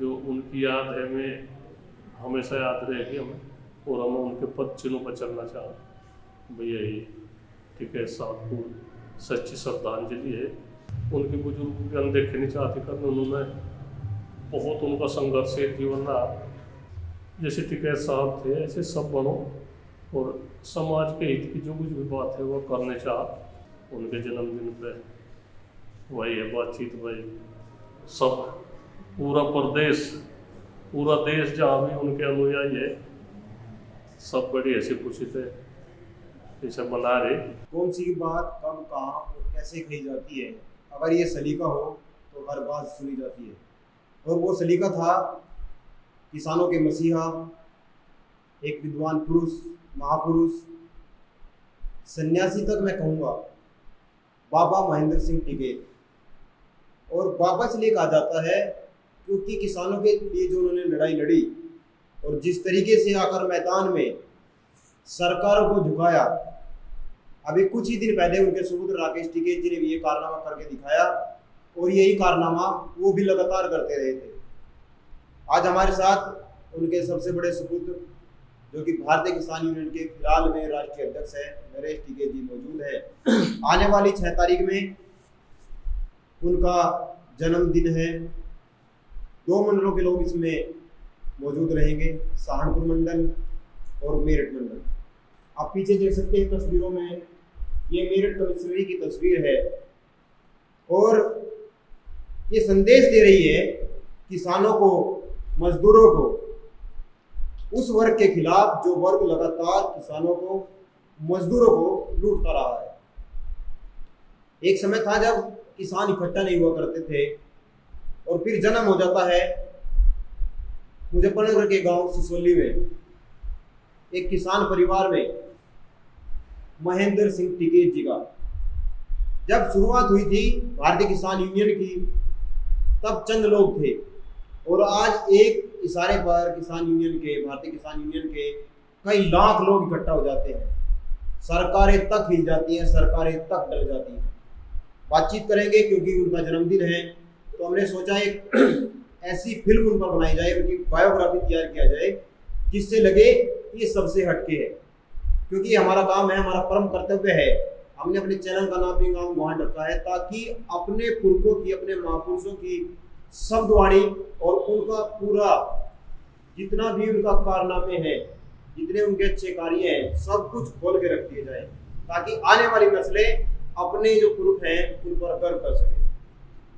जो उनकी याद है हमें हमेशा याद रहेगी हमें, और हम उनके पद चिन्हों पर चलना चाहें। भैया ये टिकैत साहब को सच्ची श्रद्धांजलि है। उनके बुजुर्गों की अनदेखी नहीं चाहते करने, उन्होंने बहुत उनका संघर्षील जीवन रहा। जैसे टिकैत साहब थे ऐसे सब बनो, और समाज के हित की जो कुछ भी बात है वो करने चाह। उनके जन्मदिन पे वही है बातचीत भाई, सब पूरा देश जहाँ भी उनके अनुयायी है सब बड़ी ऐसी खुशी से इसे मना रहे। कौन सी बात कब कहाँ और कैसे कही जाती है, अगर ये सलीका हो तो हर बात सुनी जाती है। और वो सलीका था किसानों के मसीहा, एक विद्वान पुरुष, महापुरुष, सन्यासी तक मैं कहूँगा, बाबा महेंद्र सिंह टिकैत। और बाबा इसलिए कहा जाता है क्योंकि किसानों के लिए जो उन्होंने लड़ाई लड़ी और जिस तरीके से आकर मैदान में सरकारों को झुकाया। अभी कुछ ही दिन पहले उनके सुपुत्र राकेश टिकैत जी ने भी ये कारनामा करके दिखाया, और यही कारनामा वो भी लगातार करते रहे थे। आज हमारे साथ उनके सबसे बड़े सुपुत्र, जो कि भारतीय किसान यूनियन के फिलहाल में राष्ट्रीय अध्यक्ष है, नरेश टिकैत जी मौजूद है। आने वाली 6 तारीख में उनका जन्मदिन है। 2 मंडलों के लोग इसमें मौजूद रहेंगे, सहारनपुर मंडल और मेरठ मंडल। आप पीछे देख सकते हैं तस्वीरों में, ये मेरठ कमिश्नरी की तस्वीर है, और ये संदेश दे रही है किसानों को, मजदूरों को, उस वर्ग के खिलाफ जो वर्ग लगातार किसानों को, मजदूरों को लूटता रहा है। एक समय था जब किसान इकट्ठा नहीं हुआ करते थे, और फिर जन्म हो जाता है मुजफ्फरनगर के गांव सिसोली में एक किसान परिवार में, महेंद्र सिंह टिकैत जी का। जब शुरुआत हुई थी भारतीय किसान यूनियन की, तब चंद लोग थे, और आज एक इशारे पर किसान यूनियन के, भारतीय किसान यूनियन के कई लाख लोग इकट्ठा हो जाते हैं। सरकारें तक हिल जाती हैं, सरकारें तक डर जाती हैं। बातचीत करेंगे क्योंकि उनका जन्मदिन है, तो हमने सोचा एक ऐसी फिल्म उन पर बनाई जाए, उनकी बायोग्राफी तैयार किया जाए, जिससे लगे ये सबसे हटके है। क्योंकि हमारा काम है, हमारा परम कर्तव्य है। हमने अपने चैनल का नाम भी गाँव गुहान रखा है, ताकि अपने पुरखों की, अपने महापुरुषों की शब्दवाणी और उनका पूरा जितना भी उनका कारनामे हैं, जितने उनके अच्छे कार्य हैं, सब कुछ खोल के रख दिए जाए, ताकि आने वाली नस्लें अपने जो पुरुष हैं उन पर गर्व कर सकें।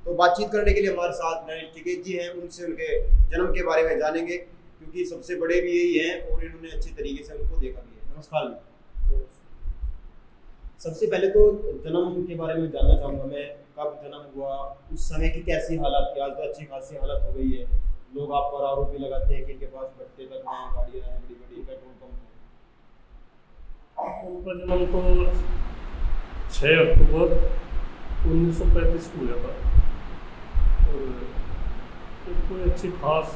तो बातचीत करने के लिए हमारे साथ नरेश टिकैत जी हैं, उनसे उनके जन्म के बारे में जानेंगे, क्योंकि सबसे बड़े भी यही हैं और इन्होंने अच्छे तरीके से उनको देखा भी है। नमस्कार जी। सबसे पहले तो जन्म के बारे में जानना चाहूँगा मैं, कब जन्म हुआ, उस समय की कैसी हालत थी? आज तो अच्छी खासी हालत हो गई है, लोग आप पर आरोप भी लगाते हैं कि इनके पास भट्टे तक हैं, गाड़ियाँ हैं बड़ी बड़ी, पेट्रोल पंप है। उनका जन्म तो 6 अक्टूबर 1935 को हुआ था, और कोई अच्छी खास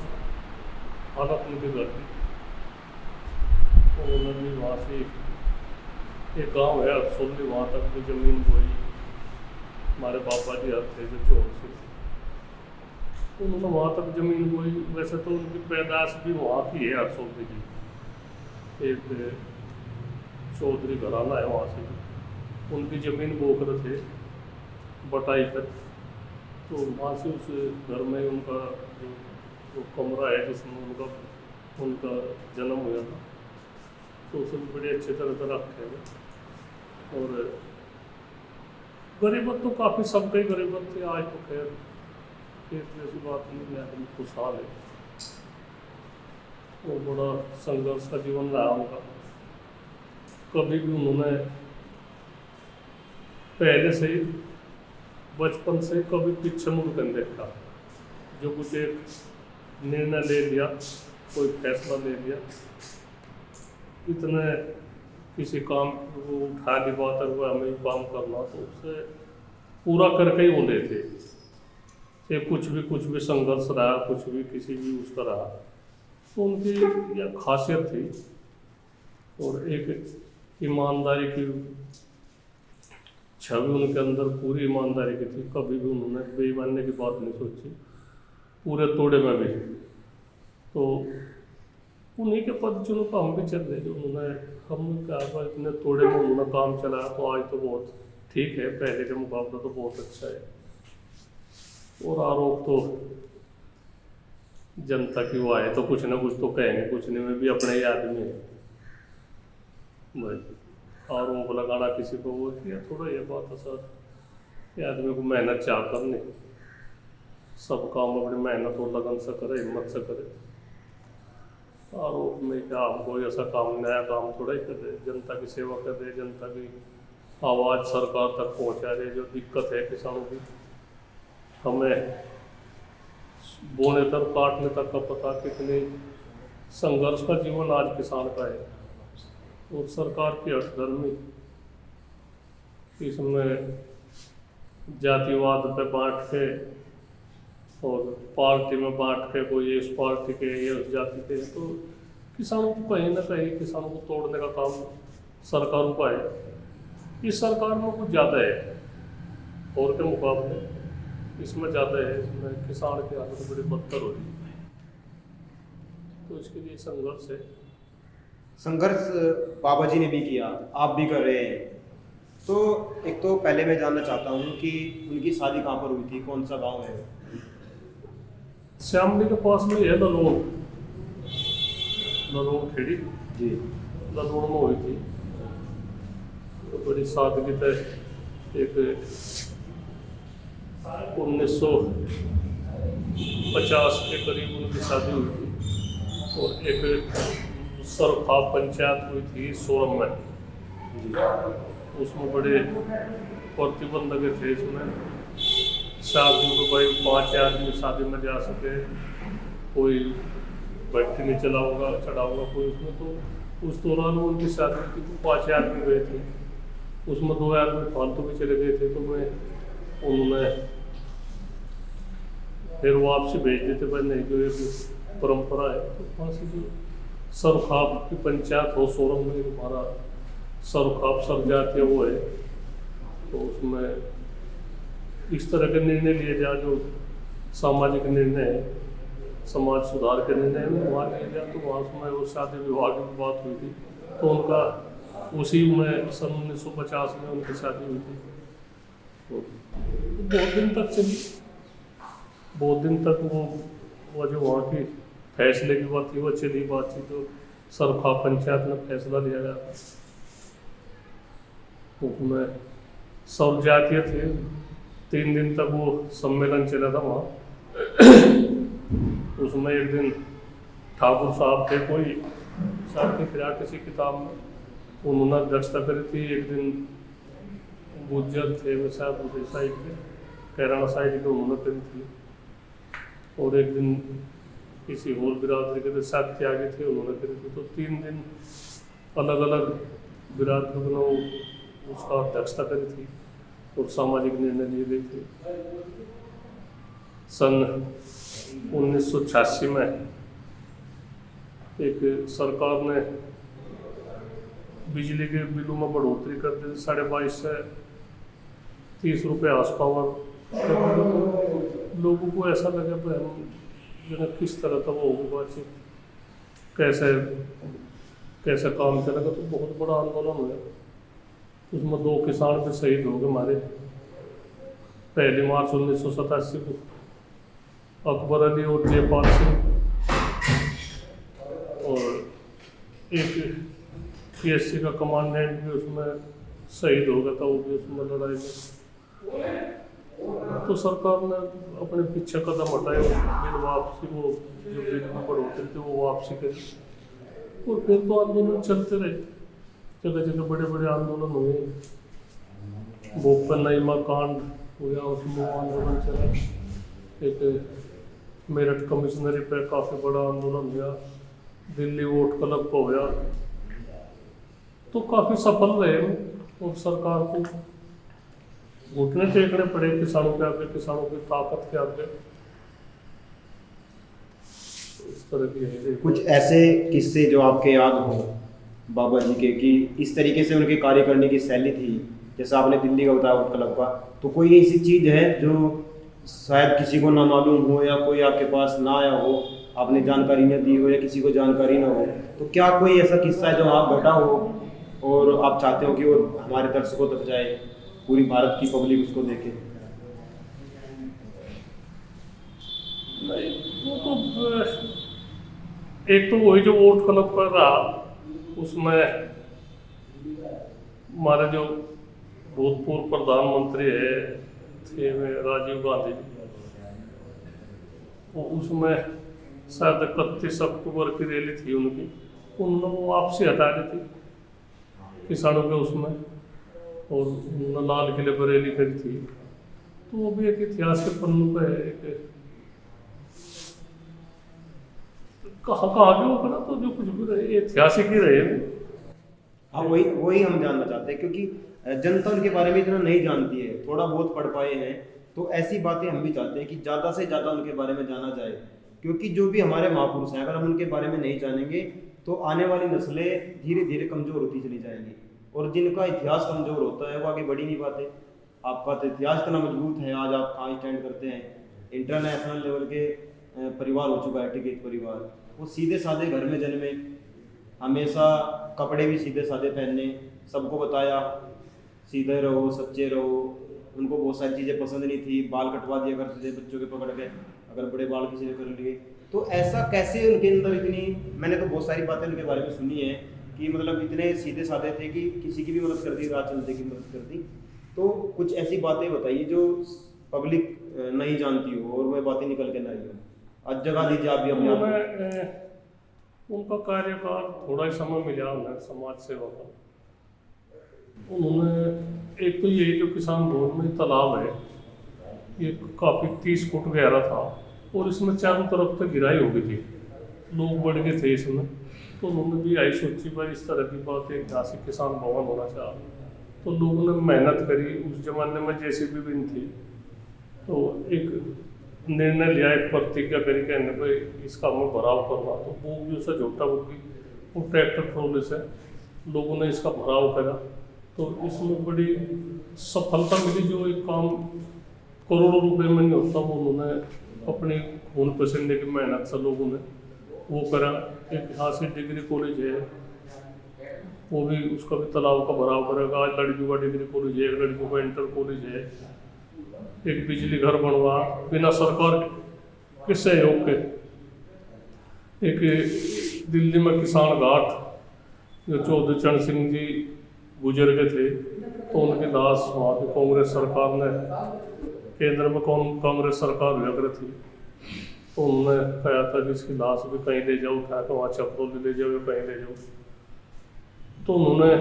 हालत उनके घर की। उन्होंने भी वहाँ से एक गांव है अरसोली, वहाँ तक भी ज़मीन बोई। हमारे पापा जी थे जो चौक से, उन्होंने वहाँ तक ज़मीन बोई। वैसे तो उनकी पैदाश भी वहाँ की है, अरसोली की। एक चौधरी घराना है वहाँ से, उनकी ज़मीन बोकर थे बटाई पर। तो वहाँ से उस घर में उनका जो कमरा है जिसमें उनका जन्म हुआ था, तो उसे भी बड़े अच्छे तरह से रखे हुए। और गरीबत तो काफ़ी सबके गरीबत थे, आज तो खैर एक ऐसी बात नहीं है, आदमी खुशहाल है। वो बड़ा संघर्ष का जीवन रहा उनका। कभी भी उन्होंने पहले से ही बचपन से कभी पीछे मुड़ कर देखा। जो कुछ एक निर्णय ले लिया, कोई फैसला ले लिया, इतने किसी काम को उठा ली बात है, हुआ हमें काम करना, तो उससे पूरा करके ही बोले थे। ये कुछ भी संघर्ष रहा, कुछ भी किसी भी उसका रहा, तो उनकी यह खासियत थी। और एक ईमानदारी की छवि उनके अंदर पूरी ईमानदारी की थी। कभी भी उन्होंने बेईमानी की बात नहीं सोची। पूरे तोड़े में भी। तो उन्हीं के पद चुनों का हम भी चल रहे जो उन्होंने हमने कहा इतने तोड़े में उन्होंने काम चलाया, तो आज तो बहुत ठीक है, पहले के मुकाबले तो बहुत अच्छा है। और आरोप तो जनता की वो आए तो कुछ ना कुछ तो कहेंगे, कुछ नहीं में भी अपने ही आदमी है भाई। आरोप लगाना किसी को वो किया थोड़ा ये बात है सर, ये आदमी को मेहनत चाह कर नहीं, सब काम अपनी मेहनत और लगन से करे, हिम्मत से करे। आरोप में क्या हम कोई ऐसा काम नया काम थोड़ा ही कर रहे, जनता की सेवा कर रहे, जनता की आवाज़ सरकार तक पहुंचा रहे। जो दिक्कत है किसानों की, हमें बोने तक काटने तक का पता कितनी संघर्ष का जीवन आज किसान का है। और सरकार की हठधर्मी इसमें जातिवाद पे बांट के और पार्टी में बांट के, कोई इस पार्टी के ये उस जाति के, तो किसानों को कहीं ना कहीं किसानों को तोड़ने का काम सरकारों का है। इस सरकार में कुछ ज़्यादा है और के मुकाबले इसमें ज़्यादा है, इसमें किसान की हालत बड़ी बदतर हो रही है। तो इसके लिए संघर्ष है। संघर्ष बाबा जी ने भी किया, आप भी कर रहे हैं। तो एक तो पहले मैं जानना चाहता हूँ कि उनकी शादी कहाँ पर हुई थी, कौन सा गांव है? श्यामली के पास में है ललोड़, ललोड़ खेड़ी जी। ललोड़ में हुई थी। तो बड़ी सादगी से एक 1950 के करीब उनकी शादी हुई थी। और एक सरखा पंचायत हुई थी सोरम में, उसमें बड़े प्रतिबंध लगे थे। इसमें शादी में भाई 5 आदमी शादी में जा सके, कोई बैठे नहीं चलाऊंगा चढ़ाऊंगा कोई उसमें। तो उस दौरान उनकी शादी थी तो 5 आदमी गए थे, उसमें 2 आदमी फालतू भी चले गए थे। तो उन्होंने फिर वापसी भेज देते भाई नहीं, जो एक परंपरा है। तो वहाँ से जो सरखाप की पंचायत हो सोरम में, हमारा सरखाप सर जाती है वो है, तो उसमें इस तरह के निर्णय लिए जाए जो सामाजिक निर्णय है, समाज सुधार के निर्णय में वहाँ लिए जाए। तो वहाँ उसमें वो शादी विवाह की बात हुई थी, तो उनका उसी में सन 1950 में उनकी शादी हुई थी। तो बहुत दिन तक चली, बहुत दिन तक वो जो वहाँ की फैसले की बात थी वो चली बातचीत। तो सरखा पंचायत में फैसला लिया गया था, उसमें सब जातीय थे। 3 दिन तक वो सम्मेलन चला था वहाँ। उसमें एक दिन ठाकुर साहब थे कोई साहब की फिर किसी किताब में उन्होंने अध्यक्षता करी थी। एक दिन गुज्जर थे वो शायद दूसरी साइड के, कैराना साइड के, उन्होंने करी थी। और एक दिन किसी और बिरादरी के साथ त्यागी थे, उन्होंने करी थी। तो 3 दिन अलग अलग बिरादरी ने उसका अध्यक्षता करी थी और सामाजिक निर्णय लिए गए थे। सन 1986 में एक सरकार ने बिजली के बिलों में बढ़ोतरी कर दी, 22.5 से 30 रुपये आसपास। लोगों को ऐसा लगा कि हम जो किस तरह का वो होगी बातचीत, कैसे काम चलेगा। तो बहुत बड़ा आंदोलन हुआ, उसमें 2 किसान भी शहीद हो गए हमारे। 1 मार्च 1987 को अकबर अली और जयपाल सिंह, और एक PSC का कमांडेंट भी उसमें शहीद हो गया था, वो भी उसमें लड़ाई में। तो सरकार ने अपने पीछे कदम हटाए, बिल वापसी, वो जो बिल में बढ़ोतरी थी वो वापसी करी। और फिर तो आंदोलन चलते रहे, जगह जगह बड़े बड़े आंदोलन हुए। भोपाल नईमा कांड हुआ, उसमें आंदोलन चला। एक मेरठ कमिश्नरी पे काफ़ी बड़ा आंदोलन हुआ, दिल्ली वोट क्लब को हुआ। तो काफ़ी सफल रहे और सरकार को घुटने टेकने पड़े किसानों के आगे, किसानों की ताकत के आगे। इस तरह की है। कुछ ऐसे किस्से जो आपके याद हो बाबा जी के, कि इस तरीके से उनके कार्य करने की शैली थी, जैसा आपने दिल्ली का बताया वोट क्लब का, तो कोई ऐसी चीज़ है जो शायद किसी को ना मालूम हो या कोई आपके पास ना आया हो, आपने जानकारी न दी हो या किसी को जानकारी ना हो, तो क्या कोई ऐसा किस्सा है जो आप घटा हो और आप चाहते हो कि वो हमारे दर्शकों तक जाए, पूरी भारत की पब्लिक उसको देखे? नहीं, वो तो एक तो वही जो वोट क्लब पर रहा, उसमें हमारे जो भूतपूर्व प्रधानमंत्री है थे राजीव गांधी, वो उसमें शायद 31 अक्टूबर की रैली थी उनकी, उन्होंने वो वापसी हटा दी थी किसानों के उसमें, और उन्होंने लाल किले पर रैली करी थी। तो वो भी एक इतिहास के पन्नों पे है, एक कहाँ कहाँ के वो करा, तो जो कुछ भी रहे ऐतिहासिक ही रहे। हाँ, वही वही हम जानना चाहते हैं, क्योंकि जनता उनके बारे में इतना नहीं जानती है, थोड़ा बहुत पढ़ पाए हैं, तो ऐसी बातें हम भी चाहते हैं कि ज़्यादा से ज़्यादा उनके बारे में जाना जाए, क्योंकि जो भी हमारे महापुरुष हैं, अगर हम उनके बारे में नहीं जानेंगे तो आने वाली नस्लें धीरे धीरे कमज़ोर होती चली जाएंगी, और जिनका इतिहास कमज़ोर होता है वो आगे बढ़ ही नहीं पाते। आपका तो इतिहास इतना मजबूत है, आज आप कहाँ स्टैंड करते हैं, इंटरनेशनल लेवल के परिवार हो चुका है टिकैत परिवार। वो सीधे साधे घर में जन्मे, हमेशा कपड़े भी सीधे साधे पहनने, सबको बताया सीधे रहो, सच्चे रहो। उनको बहुत सारी चीज़ें पसंद नहीं थी, बाल कटवा दिया करते थे बच्चों के पकड़ के, अगर बड़े बाल किसी ने कर लिए। तो ऐसा कैसे उनके अंदर इतनी, मैंने तो बहुत सारी बातें उनके बारे में सुनी है कि मतलब इतने सीधे साधे थे कि किसी की भी मदद कर दी, राह चलते की मदद कर दी। तो कुछ ऐसी बातें बताइए जो पब्लिक नहीं जानती हो और वह बातें निकल के ना आई हो। आज जगह दीजिए आप भी अपने आप को। उनका कार्यकाल थोड़ा ही समय मिला उन्हें समाज सेवा का। उन्होंने एक तो ये जो किसान भवन में तालाब है, ये काफ़ी 30 फुट गहरा था और इसमें चारों तरफ तक गिराई हो गई थी, लोग बढ़ गए थे इसमें। तो उन्होंने भी आई सोची पर इस तरह की बात है, ऐतिहासिक किसान भवन होना चाहिए। तो लोगों ने मेहनत करी, उस जमाने में JCB भी नहीं थी, तो एक निर्णय लिया, एक प्रतिज्ञा करी कहने पर इसका हमें भराव करना। तो वो भी उसे झोटा होगी, वो ट्रैक्टर ट्रॉली से लोगों ने इसका भराव करा, तो इसमें बड़ी सफलता मिली। जो एक काम करोड़ों रुपए में नहीं होता, वो उन्होंने अपनी खून पसीने की मेहनत से लोगों ने वो करा। एक यहाँ से डिग्री कॉलेज है, वो भी उसका भी तालाब का भराव करेगा। आज लड़कियों का डिग्री कॉलेज है, एक लड़कियों का इंटर कॉलेज है, एक बिजली घर बनवा बिना सरकार के सहयोग के। एक दिल्ली में किसान घाट, जो चौधरी चरण सिंह जी गुजर गए थे, तो उनकी लाश वहाँ की कांग्रेस सरकार ने, केंद्र में कांग्रेस सरकार हुआ करी थी, तो उन्होंने कहा था कि इसकी लाश भी कहीं ले जाओ, उठा कर वहाँ चपरोली ले जाओ या कहीं ले जाओ। तो उन्होंने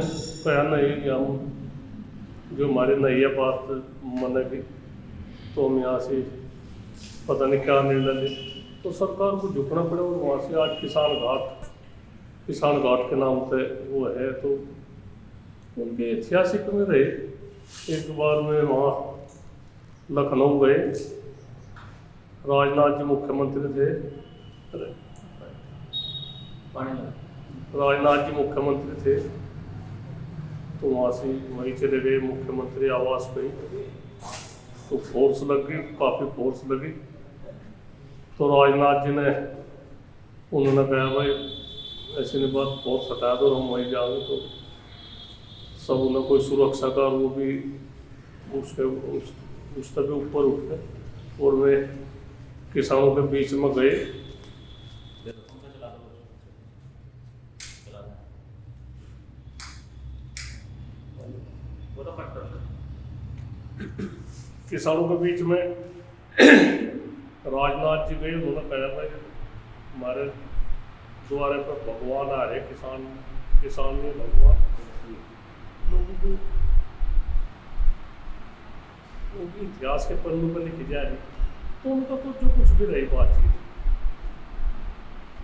कहा नहीं कि हम जो हमारी नैया बात मानेगी, तो हम यहाँ से पता नहीं क्या निर्णय ले, तो सरकार को झुकना पड़े। और वहाँ से आज किसान घाट के नाम से वो है। तो उनके ऐतिहासिक में रहे। एक बार में वहाँ लखनऊ गए, राजनाथ जी मुख्यमंत्री थे, राजनाथ जी मुख्यमंत्री थे, तो वहाँ से वहीं चले गए मुख्यमंत्री आवास पे। तो फोर्स लग गई, काफ़ी फोर्स लगी। तो राजनाथ जी ने, उन्होंने कहा भाई ऐसी नहीं बात, फोर्स हटा दो, हम वहीं जाएंगे। तो सब उन्हें कोई सुरक्षा का, वो भी उससे भी ऊपर उठ गए और वे किसानों के बीच में गए। किसानों के बीच में राजनाथ जी गए, उन्होंने कहा भाई हमारे द्वारे पर भगवान आ रहे, किसान में भगवान। लोगों को उनके इतिहास के पन्नों पर लिखी जा रही, तो उनका तो जो कुछ भी रही बातचीत,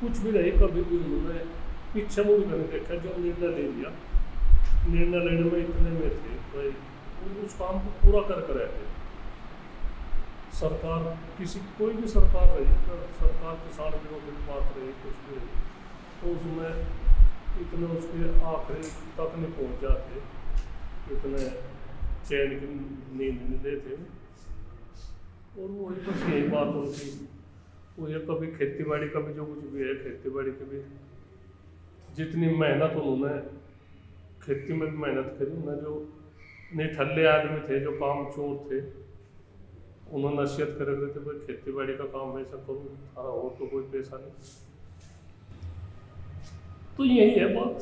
कुछ भी रही, कभी भी उन्होंने पीछे मुड़ कर देखा। जो निर्णय ले लिया, निर्णय लेने में इतने में थे भाई, उस काम को पूरा कर रहते। सरकार कोई भी सरकार रही, सरकार किसान विरोधी बात रही, कुछ भी रही, तो उसमें इतने उसके आखिरी तक नहीं पहुँच जाते, इतने चैन की नींद नहीं लेते। और वही बस यही बात उनकी, वो ये कभी खेती बाड़ी का भी जो कुछ भी है, खेती बाड़ी की भी जितनी मेहनत उन्होंने खेती में भी मेहनत करी, उन्हें जो निठल्ले आदमी थे, जो काम चोर थे, उन्होंने नसीहत कर रहे थे भाई खेती बाड़ी का काम ऐसा करो, सारा और तो कोई पैसा नहीं। तो यही है बात।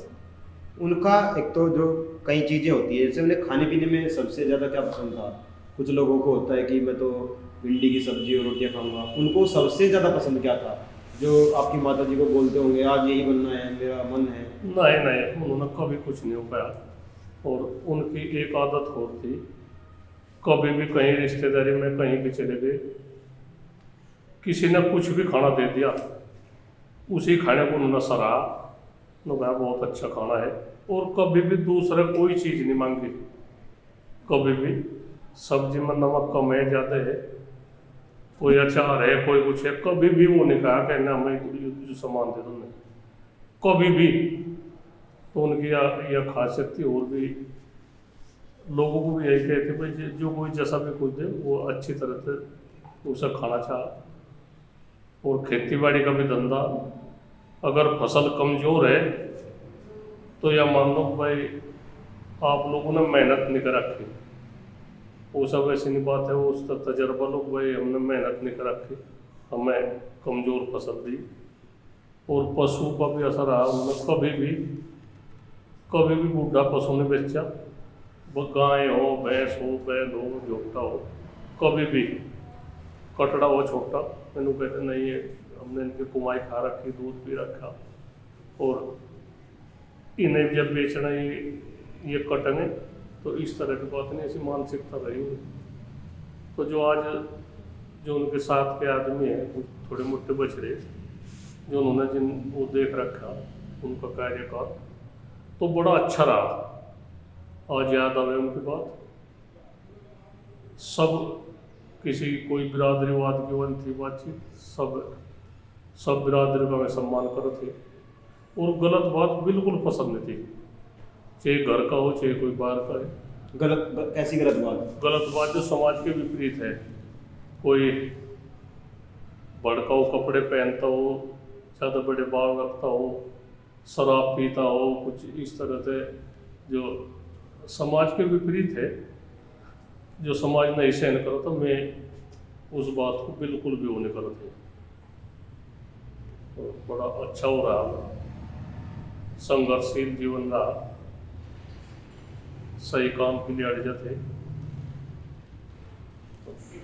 उनका एक तो जो कई चीज़ें होती है, जैसे उन्हें खाने पीने में सबसे ज़्यादा क्या पसंद था? कुछ लोगों को होता है कि मैं तो भिंडी की सब्जी और रोटियां खाऊंगा, उनको सबसे ज़्यादा पसंद क्या था जो आपकी माता जी को बोलते होंगे आज यही बनना है, मेरा मन है? नहीं नहीं, उन्होंने कभी कुछ नहीं हो पाया। और उनकी एक आदत और थी, कभी भी कहीं रिश्तेदारी में कहीं भी चले गए, किसी ने कुछ भी खाना दे दिया, उसी खाने को उन्होंने सराहा, उन्होंने कहा बहुत अच्छा खाना है, और कभी भी दूसरा कोई चीज़ नहीं मांगी। कभी भी सब्जी में नमक कम है ज़्यादा है, कोई अचार है, कोई कुछ है, कभी भी वो नहीं कहा कि ना हमें जो सामान दे दो, नहीं, कभी भी। तो उनकी यह खासियत थी। और भी लोगों को भी यही कहते भाई जो कोई जैसा भी कुछ दे वो अच्छी तरह से उसे खाना चाह। और खेती बाड़ी का भी धंधा, अगर फसल कमज़ोर है तो यह मान लो भाई आप लोगों ने मेहनत नहीं कर रखी, वो सब ऐसी नहीं बात है, वो उसका तजर्बा लो भाई हमने मेहनत नहीं कर रखी, हमें कमज़ोर फसल दी। और पशु का भी असर रहा, उन्होंने कभी भी बूढ़ा पशु ने बेचा, वो गाय हो, भैंस हो, बैल हो, झोटा हो, कभी भी कटड़ा हो छोटा, मैंने कहते नहीं है, हमने इनकी कमाई खा रखी, दूध पी रखा, और इन्हें जब बेचना ये कटेंगे, तो इस तरह की बात नहीं, ऐसी मानसिकता रही हुई। तो जो आज जो उनके साथ के आदमी हैं, थोड़े मोटे बछड़े, जो उन्होंने जिन वो देख रखा उनका कार्यकाल, तो बड़ा अच्छा रहा। आज याद आवे उनकी बात, सब किसी कोई बिरादरीवाद की वन थी बातचीत, सब बिरादरी का मैं सम्मान कर थे, और गलत बात बिल्कुल पसंद नहीं थी, चाहे घर का हो चाहे कोई बाहर का है। कैसी गलत बात? गलत बात जो समाज के विपरीत है, कोई भड़काऊ कपड़े पहनता हो, ज़्यादा बड़े बाल रखता हो, शराब पीता हो, कुछ इस तरह से जो समाज के विपरीत है, जो समाज नहीं सहन करो, तो मैं उस बात को बिल्कुल भी वो नहीं करते। तो बड़ा अच्छा हो रहा, संघर्षशील जीवन रहा, सही काम के लिए अड़ जाते।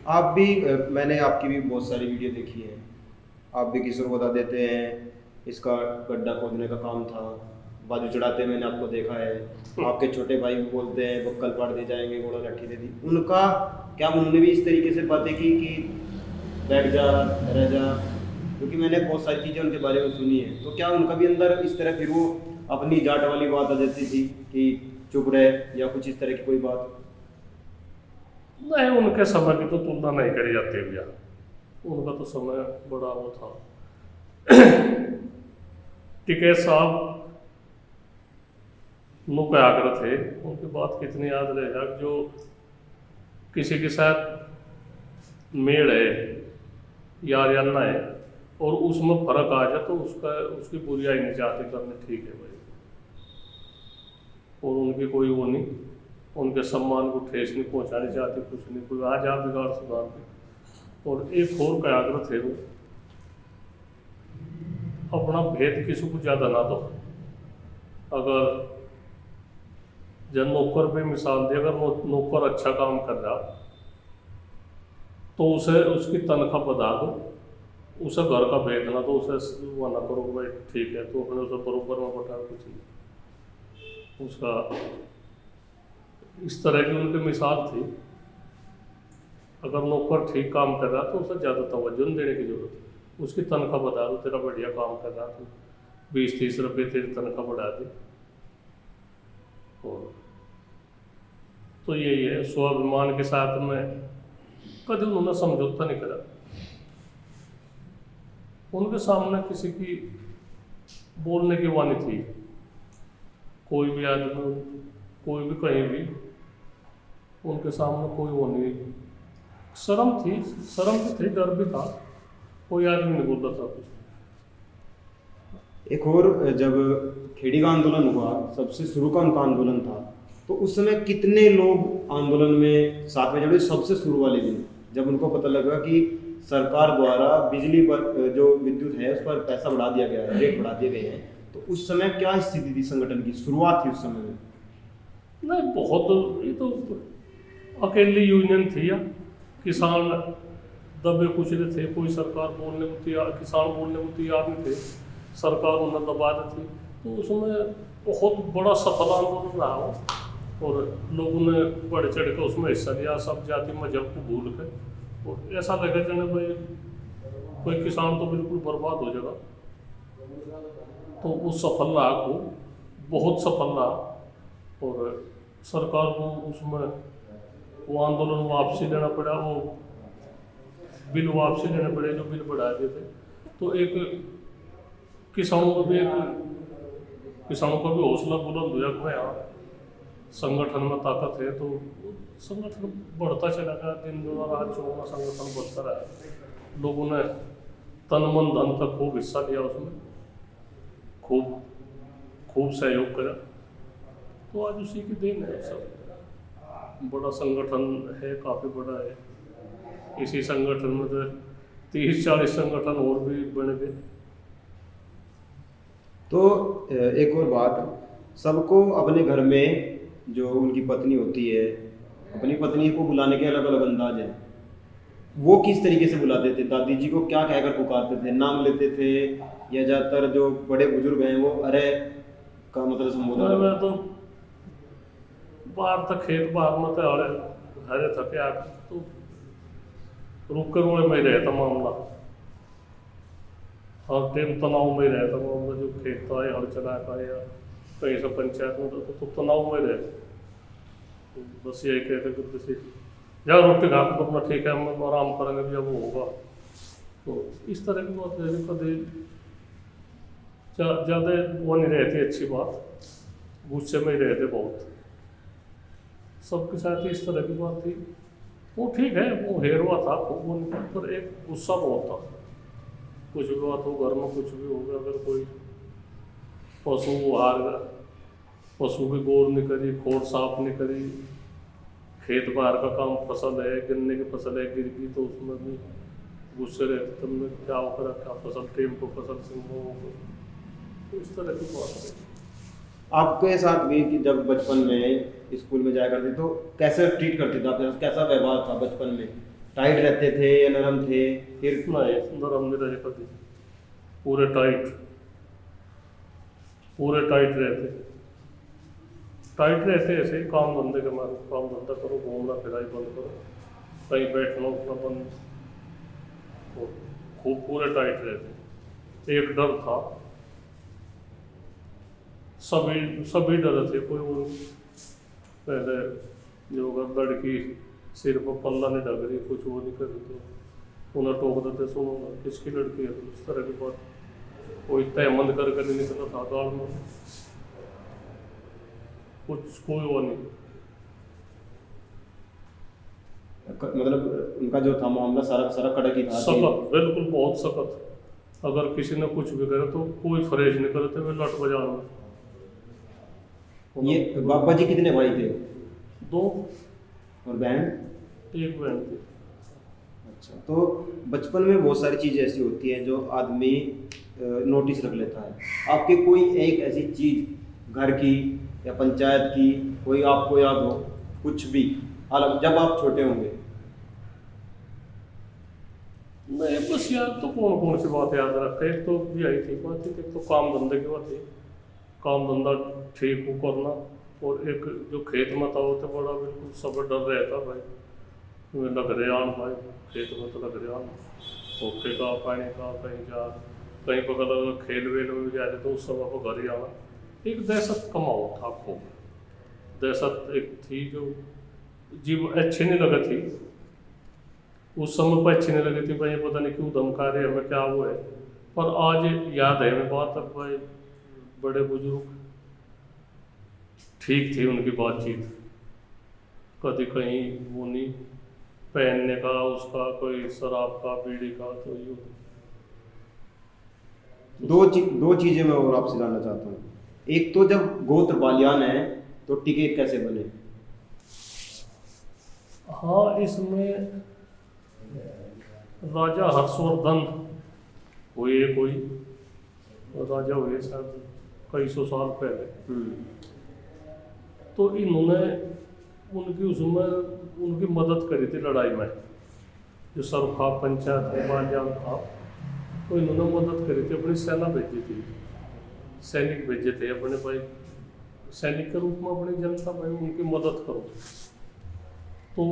आप भी मैंने आपकी भी बहुत सारी वीडियो देखी है, आप भी किसी को बता देते हैं इसका गड्ढा खोदने का काम था, बाजू चढ़ाते मैंने आपको देखा है। आपके छोटे भाई भी बोलते हैं बक्कल पाड़ दे जाएंगे, घोड़ा लाठी दे दी। उनका क्या, उन्होंने भी इस तरीके से बातें की कि बैठ जा, रह जा? क्योंकि मैंने बहुत सारी चीज़ें उनके बारे में सुनी है, तो क्या उनका भी अंदर इस तरह फिर वो अपनी जाट वाली बात आ जाती थी कि चुप रहे, या कुछ इस तरह की कोई बात? नहीं, उनके समय की तो तुलना नहीं करी जाती भैया, उनका तो समय बड़ा वो था। टिकैत साहब मुकयाग्र थे, उनकी बात कितनी याद रहेगा, जो किसी के साथ मेल है, यारियाना है, और उसमें फर्क आ जाए तो उसकी बुराई नहीं चाहते करने, ठीक है भाई, और उनकी कोई वो नहीं, उनके सम्मान को ठेस नहीं पहुंचानी चाहती, कुछ नहीं, कोई आ जा बिगाड़ सुधार के। और एक और कयाग्र थे वो, अपना भेद किसी को ज़्यादा ना दो। अगर जब नौकर पे मिसाल दी, अगर नौकर अच्छा काम कर रहा तो उसे उसकी तनख्वाह बढ़ा दो, उसे घर का भेद ना दो, उसे वो ना करो भाई ठीक है, तो अपने उसे बरोबर में बटा, कुछ नहीं उसका। इस तरह की उनकी मिसाल थी। अगर नौकर ठीक काम कर रहा तो उसे ज़्यादा तवज्जो नहीं देने की जरूरत है, उसकी तनख्वाह बढ़ा दो, तेरा बढ़िया काम कर रहा तो 20-30 रुपये तेरी तनख्वाह बढ़ा दी। और तो यही है, स्वाभिमान के साथ में कभी उन्होंने समझौता नहीं करा। उनके सामने किसी की बोलने की वाणी थी, कोई भी आदमी, कोई भी कहीं भी, उनके सामने कोई वो नहीं शर्म थी, शर्म भी थी, डर भी था, कोई आदमी नहीं बोल रहा था कुछ। एक और, जब खेड़ी का आंदोलन हुआ, सबसे शुरू का उनका आंदोलन था, तो उस समय कितने लोग आंदोलन में साथ में जुड़े? सबसे शुरू वाले दिन जब उनको पता लगा कि सरकार द्वारा बिजली पर जो विद्युत है उस पर पैसा बढ़ा दिया गया है, रेट बढ़ा दिए गए हैं, तो उस समय क्या स्थिति थी संगठन की, शुरुआत थी उस समय में? नहीं, बहुत, ये तो अकेली यूनियन थी या किसान दबे कुछ नहीं थे, कोई सरकार बोलने को तैयार, किसान बोलने को तैयार नहीं थे, सरकार उन्हें दबा दी थी। तो उसमें बहुत बड़ा सफल आंदोलन रहा हो, और लोगों ने बढ़ चढ़ कर उसमें हिस्सा लिया, सब जाति मजहब को भूल कर, और ऐसा लगा जाने भाई कोई किसान तो बिल्कुल बर्बाद हो जाएगा। तो वो सफल रहा, को बहुत सफल रहा, और सरकार को उसमें वो आंदोलन वापसी लेना पड़ा, वो बिल वापसी लेने पड़े जो बिल बढ़ा दिए थे। तो एक किसानों का भी हौसला बुलंद हुआ कि हाँ संगठन में ताकत है, तो संगठन बढ़ता चला गया, दिन रात चौगुना संगठन बढ़ता रहा। लोगों ने तन मन धन तक खूब हिस्सा लिया, उसमें खूब सहयोग करा। तो आज उसी की देन है, सब बड़ा संगठन है, काफ़ी बड़ा है। इसी संगठन में तो 30-40 संगठन और भी बने गए। तो एक और बात, सबको अपने घर में जो उनकी पत्नी होती है, अपनी पत्नी को बुलाने के अलग अलग अंदाज है। वो किस तरीके से बुलाते थे? दादी जी को क्या कहकर पुकारते थे? नाम लेते थे, या ज़्यादातर जो बड़े बुजुर्ग हैं वो अरे का मतलब संबोधन? मैं तो बाहर तक खेत बाहर में तो हरे थके आ, तो रुक कर रोए में रहता मामला, हर टाइम तनाव में रहता मामला। जो खेत था या हल चला था या कहीं से पंचायत में, तो तनाव में रहे। तो बस यही कहते कि जैसे या रोटी खा तो अपना ठीक है, हम आराम करेंगे जब वो होगा। तो इस तरह की बात है, कभी ज़्यादा वो नहीं रहती अच्छी बात, गुस्से में ही रहते बहुत। सबके साथ ही इस तरह की बात थी। वो ठीक है, वो हेरवा था, वो नहीं, पर एक गुस्सा बहुत था। कुछ भी बात हो, घर में कुछ भी होगा, अगर कोई पशु हार गया, पशु की गोड़ नहीं करी, खोर साफ नहीं करी, खेत बाहर का काम, फसल है, गन्ने की फसल है, गिर गई, तो उसमें भी गुस्से रहते, तुमने क्या होकर क्या फसल टेम को फसल सिंह, तो इस तरह की बात है। आपके साथ भी कि जब बचपन में स्कूल में जाया करते तो कैसे ट्रीट करते थे? आपके साथ कैसा व्यवहार था बचपन में? टाइट रहते थे या नरम थे? फिर नहीं, नरम नहीं रहे कभी, पूरे टाइट रहते ऐसे ही। काम धंधे के मारे, काम धंधा करो, घूमना फिराई बंद करो, कहीं बैठना उठना बंद, तो खूब पूरे टाइट रहते। एक डर था, सभी डर थे, कोई वो पहले जो अगर लड़की सिर पर पल्ला नहीं ढक रही, कुछ वो नहीं कर रही, तो उन्हें टोक देते, सुनो किसकी लड़की है, तो इस तरह की बात। कोई तहमंद कर नहीं निकला था गाड़ में, कुछ कोई वो नहीं। मतलब उनका जो था मामला सारा कड़क ही था? सख्त, बिल्कुल बहुत सख्त। अगर किसी ने कुछ भी करे तो कोई फरेज नहीं करते, वे लट बजा में। ये बाबा जी कितने भाई थे? 2, और बहन? 1 बहन थी। अच्छा, तो बचपन में बहुत सारी चीज़ें ऐसी होती हैं जो आदमी नोटिस रख लेता है। आपके कोई एक ऐसी चीज़ घर की या पंचायत की कोई आपको याद हो, कुछ भी, हालांकि जब आप छोटे होंगे? नहीं, बस यार तो कौन सी बात याद रखे। एक तो यही थी बात, एक तो काम धंधे की बात थी, काम धंधा ठीक हो करना, और एक जो खेत में था वो तो बड़ा बिल्कुल सब डर रहता भाई, तुम्हें लग रहे आन भाई, खेत में तो लग रहे आन, धोखे का, पानी का, कहीं पर अगर खेल वेल में जा रहे तो उस समय को घर ही आना। एक दहशत का माहौल था, खूब दहशत एक थी, जो जीव अच्छी नहीं लगी थी उस समय पर, अच्छी नहीं लगी थी भाई, पता नहीं क्यों धमका रहे हमें, क्या वो है। पर आज याद है हमें बात, तक भाई बड़े बुजुर्ग ठीक थी, उनकी बातचीत कभी कहीं वो नहीं, पहनने का, उसका कोई शराब का, बीड़ी का, तो ये दो चीजें मैं और आपसे जानना चाहता हूँ। एक तो जब गोत्र बालियान है तो टिकैत कैसे बने? हाँ, इसमें राजा हर्षवर्धन हुए, कोई राजा हुए शायद कई सौ साल पहले। तो इन्होंने उनकी मदद करी थी लड़ाई में, जो सरखा पंचायत है, बालियान था, तो इन्होंने मदद करी थी, अपनी सेना भेजी थी, सैनिक भेजे थे अपने भाई, सैनिक के रूप में अपनी जनता भाई उनकी मदद करो। तो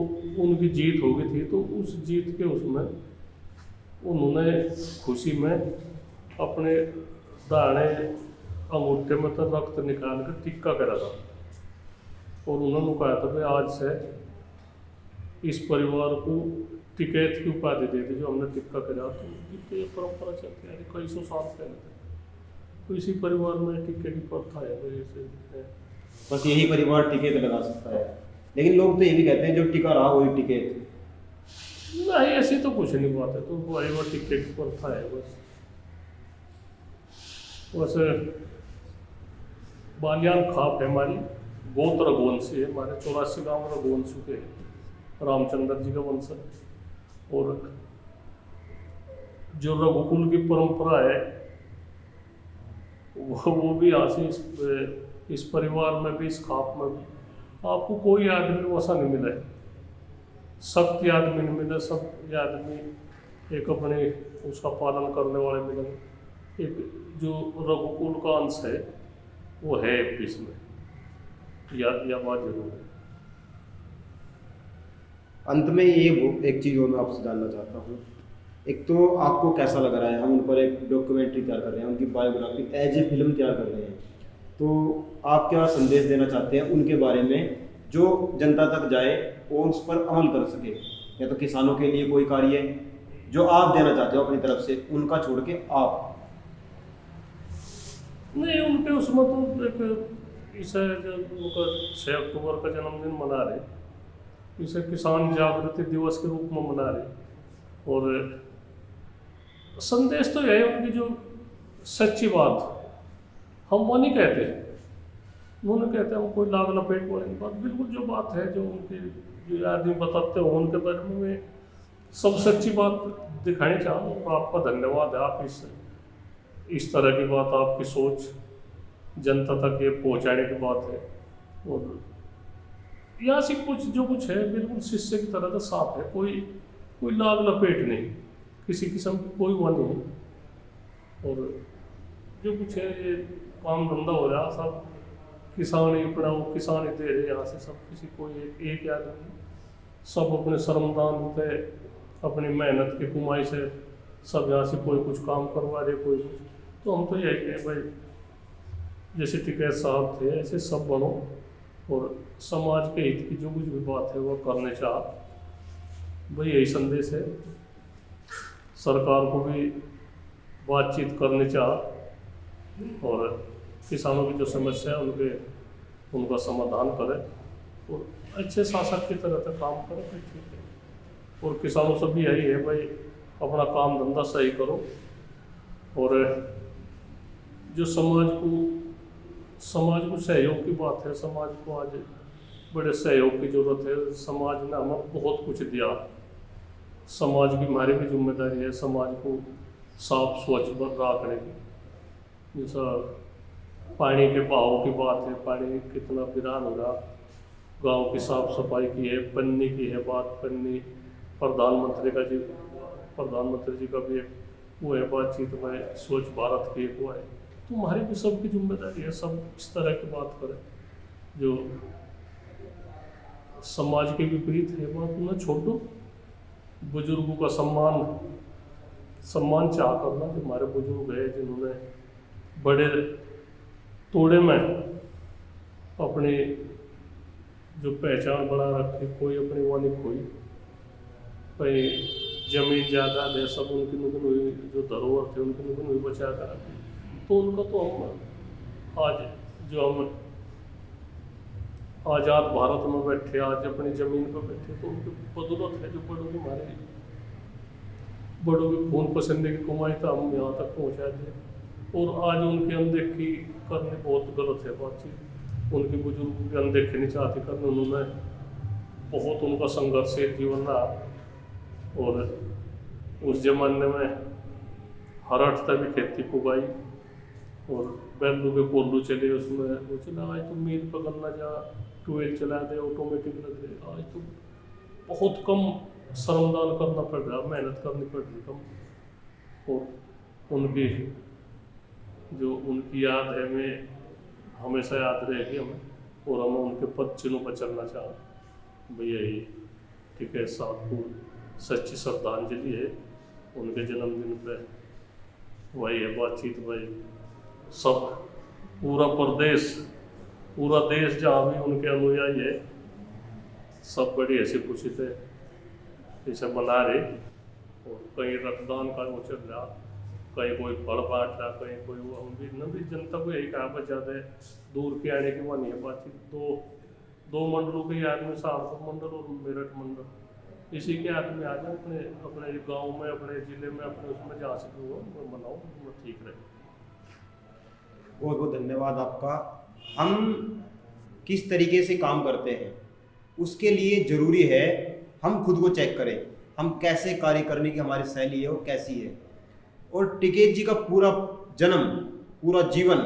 उनकी जीत हो गई थी, तो उस जीत के उसमें उन्होंने खुशी में अपने दाहिने अंगूठे में तो रक्त निकाल कर टिक्का करा था, और उन्होंने कहा था भाई आज से इस परिवार को टिकैत की उपाधि दे दी, जो हमने टिक्का करा। तो ये परंपरा चलती है कई सौ साल पहले, तो इसी परिवार में टिक्के की प्रथा है। बस यही परिवार टिकैत लगा सकता है, लेकिन लोग तो ये भी कहते हैं जो टिका रहा वही टिकैत। नहीं, ऐसी तो कुछ नहीं बात है, तो वही वो टिक्के की प्रथा है बस। वैसे बालियान खाप है हमारी, गोत्र रघुवंशी है, हमारे 84 गांव रघुवंशी के रामचंद्र जी का वंश है। और जो रघुकुल की परंपरा है वो भी यहाँ से इस परिवार में भी, इस खाप में भी आपको कोई आदमी वैसा नहीं मिला है, सख्त आदमी नहीं मिला, सब ये आदमी एक अपने उसका पालन करने वाले मिलेंगे। एक जो रघुकुल का अंश है वो है इसमें, या बात जरूर है। अंत में ये एक चीज़ और मैं आपसे जानना चाहता हूँ। एक तो आपको कैसा लग रहा है, हम उन पर एक डॉक्यूमेंट्री तैयार कर रहे हैं, उनकी बायोग्राफी एज ए फिल्म तैयार कर रहे हैं, तो आप क्या संदेश देना चाहते हैं उनके बारे में, जो जनता तक जाए और उस पर अमल कर सके? या तो किसानों के लिए कोई कार्य जो आप देना चाहते हो अपनी तरफ से, उनका छोड़ के आप। नहीं, उनके उसमें तो एक इसे जो उनका 6 अक्टूबर का जन्मदिन मना रहे, इसे किसान जागृति दिवस के रूप में मना रहे। और संदेश तो यही उनकी जो सच्ची बात, हम वो नहीं कहते, वो नहीं कहते हम कोई लाग लपेट वाली बात, बिल्कुल जो बात है, जो उनकी जो आदमी बताते हो उनके बारे में सब सच्ची बात दिखानी चाहूँ। और आपका धन्यवाद है, आप इस तरह की बात, आपकी सोच जनता तक ये पहुँचाने की बात है। और यहाँ से कुछ है बिल्कुल शीशे की तरह का साफ है, कोई लाग लपेट नहीं, किसी किस्म की कोई वो नहीं। और जो कुछ है ये काम धंधा हो रहा सब किसान ही पढ़ाओ, किसान ही दे रहे यहाँ से सब, किसी कोई एक आदमी, सब अपने श्रमदान पे अपनी मेहनत की कमाई से सब यहाँ से कोई कुछ काम करवा रहे, कोई कुछ। तो हम तो यही कहें भाई, जैसे टिकैत साहब थे ऐसे सब बनो, और समाज के हित की जो कुछ भी बात है वो करने चाह, भाई यही संदेश है। सरकार को भी बातचीत करनी चाह, और किसानों की जो समस्या है उनका समाधान करे, और अच्छे शासक की तरह से काम करे, तो ठीक है। और किसानों से भी यही है भाई, अपना काम धंधा सही करो, और जो समाज को सहयोग की बात है, समाज को आज बड़े सहयोग की जरूरत है। समाज ने हमें बहुत कुछ दिया, समाज की हमारी भी जिम्मेदारी है समाज को साफ स्वच्छ रखने की। जैसा पानी के बहाव की बात है, पानी कितना वीरान हो रहा, गाँव की साफ सफाई की है, पन्नी की है बात, पन्नी प्रधानमंत्री जी का भी एक वो है बातचीत में, स्वच्छ भारत की एक वो है। तो हमारी भी सबकी जिम्मेदारी है, सब इस तरह की बात करें जो समाज के विपरीत है, बात उन्हें छोड़ो। बुजुर्गों का सम्मान चाह करना, जो हमारे बुजुर्ग है जिन्होंने बड़े तोड़े में अपनी जो पहचान बना रखी, कोई अपनी वो नहीं खोई, भाई जमीन जायदाद है सब उनकी नुकन हुई, जो धरोहर थे उनकी नुकन हुई बचा कर रखी। तो उनका तो हम आज जो हम आज़ाद भारत में बैठे, आज अपनी ज़मीन पर बैठे, तो उनकी बदौलत है जो बड़ों की हमारे बड़ों के खून पसीने की कमाई था हम यहाँ तक पहुँचा दिए। और आज उनकी अनदेखी करनी बहुत गलत है बातचीत, उनके बुजुर्गों की अनदेखी नहीं चाहते करने। उन्होंने बहुत उनका संघर्षशील जीवन रहा, और उस जमाने में हर अर्थता भी खेती पुगाई, और बैलों के कोल्लू चले, उसमें वो चला। आज तो मील पर गन्ना जा ट्यूबवेल चला दे, ऑटोमेटिक लग रहे। आज तो बहुत कम श्रमदान करना पड़ रहा, मेहनत करनी पड़ रही कम। और उनकी जो उनकी याद है हमें हमेशा याद रहेगी हमें, और हम उनके पद चिन्हों पर चलना चाहें। भैया ये ठीक है, साहब को सच्ची श्रद्धांजलि है उनके जन्मदिन पे। वही है बातचीत भाई, सब पूरा देश जहाँ भी उनके अनुयायी है, सब बड़ी ऐसी खुशी से इसे मना रहे। और कहीं रक्तदान का वो चल रहा, कहीं कोई फल बांट रहा, कहीं कोई वो। हम भी जनता को यही कहा, पर ज़्यादा दूर के आने की मानी है बातचीत। दो मंडलों के याद में, सहारनपुर मंडल और मेरठ मंडल, इसी के हाथ में आ जाए। अपने गांव में, अपने ज़िले में, अपने उसमें जहाँ से हो वो मनाओ, वो ठीक रहे। बहुत बहुत धन्यवाद आपका। हम किस तरीके से काम करते हैं उसके लिए ज़रूरी है हम खुद को चेक करें, हम कैसे कार्य करने की हमारी शैली है वो कैसी है। और टिकैत जी का पूरा जन्म, पूरा जीवन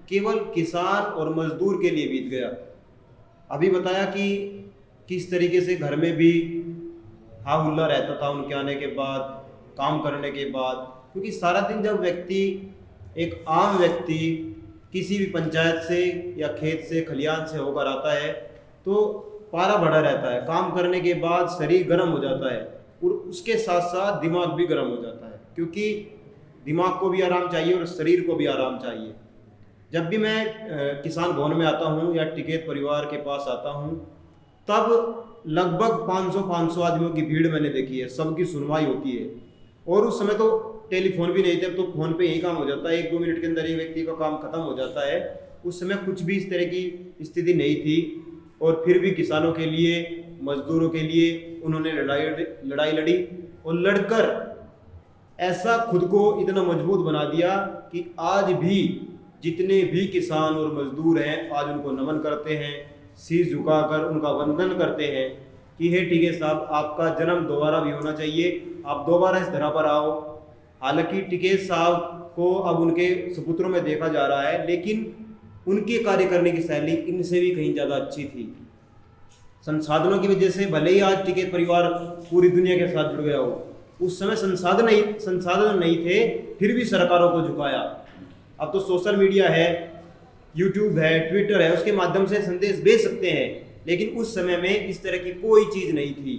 केवल किसान और मजदूर के लिए बीत गया। अभी बताया कि किस तरीके से घर में भी हा हुल्ला रहता था उनके आने के बाद, काम करने के बाद। क्योंकि सारा दिन जब व्यक्ति, एक आम व्यक्ति किसी भी पंचायत से या खेत से, खलिहान से होकर आता है, तो पारा बढ़ा रहता है। काम करने के बाद शरीर गर्म हो जाता है, और उसके साथ साथ दिमाग भी गर्म हो जाता है, क्योंकि दिमाग को भी आराम चाहिए और शरीर को भी आराम चाहिए। जब भी मैं किसान भवन में आता हूँ या टिकैत परिवार के पास आता हूँ, तब लगभग 500 आदमियों की भीड़ मैंने देखी है, सबकी सुनवाई होती है। और उस समय तो टेलीफोन भी नहीं थे, तो फ़ोन पे यही काम हो जाता है, 1-2 मिनट के अंदर एक व्यक्ति का काम खत्म हो जाता है। उस समय कुछ भी इस तरह की स्थिति नहीं थी, और फिर भी किसानों के लिए, मजदूरों के लिए उन्होंने लड़ाई लड़ी, और लड़कर ऐसा खुद को इतना मजबूत बना दिया कि आज भी जितने भी किसान और मजदूर हैं, आज उनको नमन करते हैं, शीश झुकाकर उनका वंदन करते हैं कि हे टिकैत साहब, आपका जन्म दोबारा भी होना चाहिए, आप दोबारा इस धरा पर आओ। हालांकि टिकैत साहब को अब उनके सुपुत्रों में देखा जा रहा है, लेकिन उनके कार्य करने की शैली इनसे भी कहीं ज़्यादा अच्छी थी। संसाधनों की वजह से भले ही आज टिकैत परिवार पूरी दुनिया के साथ जुड़ गया हो, उस समय संसाधन नहीं थे, फिर भी सरकारों को झुकाया। अब तो सोशल मीडिया है, यूट्यूब है, ट्विटर है, उसके माध्यम से संदेश भेज सकते हैं, लेकिन उस समय में इस तरह की कोई चीज़ नहीं थी।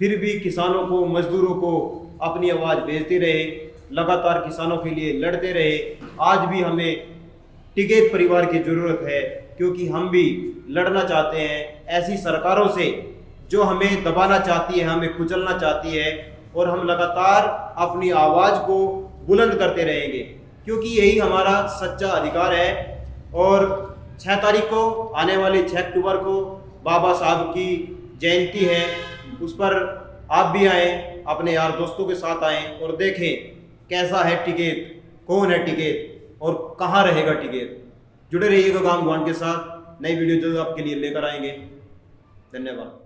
फिर भी किसानों को, मजदूरों को अपनी आवाज़ भेजते रहे, लगातार किसानों के लिए लड़ते रहे। आज भी हमें टिकैत परिवार की ज़रूरत है, क्योंकि हम भी लड़ना चाहते हैं ऐसी सरकारों से जो हमें दबाना चाहती है, हमें कुचलना चाहती है, और हम लगातार अपनी आवाज़ को बुलंद करते रहेंगे, क्योंकि यही हमारा सच्चा अधिकार है। और 6 तारीख को, आने वाली 6 अक्टूबर को बाबा साहब की जयंती है, उस पर आप भी आएँ, अपने यार दोस्तों के साथ आएँ और देखें कैसा है टिकैत, कौन है टिकैत और कहाँ रहेगा टिकैत। जुड़े रहिएगा गांव गुआन के साथ, नई वीडियो जल्द आपके लिए लेकर आएंगे। धन्यवाद।